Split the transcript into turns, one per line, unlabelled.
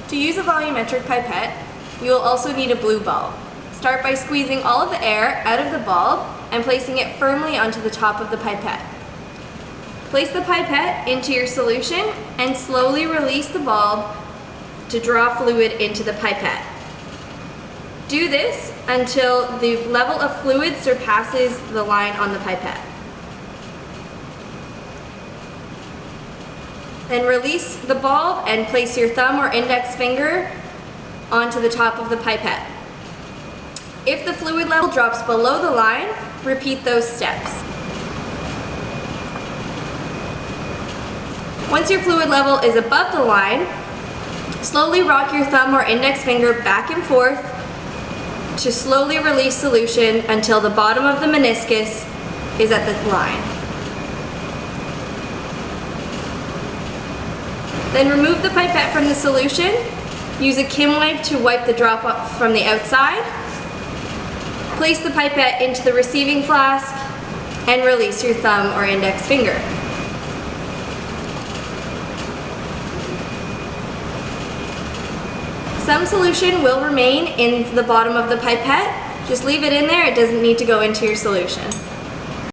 To use a volumetric pipette, you will also need a blue bulb. Start by squeezing all of the air out of the bulb and placing it firmly onto the top of the pipette. Place the pipette into your solution and slowly release the bulb to draw fluid into the pipette. Do this until the level of fluid surpasses the line on the pipette. Then release the bulb and place your thumb or index finger onto the top of the pipette. If the fluid level drops below the line, repeat those steps. Once your fluid level is above the line, slowly rock your thumb or index finger back and forth to slowly release solution until the bottom of the meniscus is at the line. Then remove the pipette from the solution. Use a Chem wipe to wipe the drop up from the outside. Place the pipette into the receiving flask and release your thumb or index finger. Some solution will remain in the bottom of the pipette. Just leave it in there, it doesn't need to go into your solution.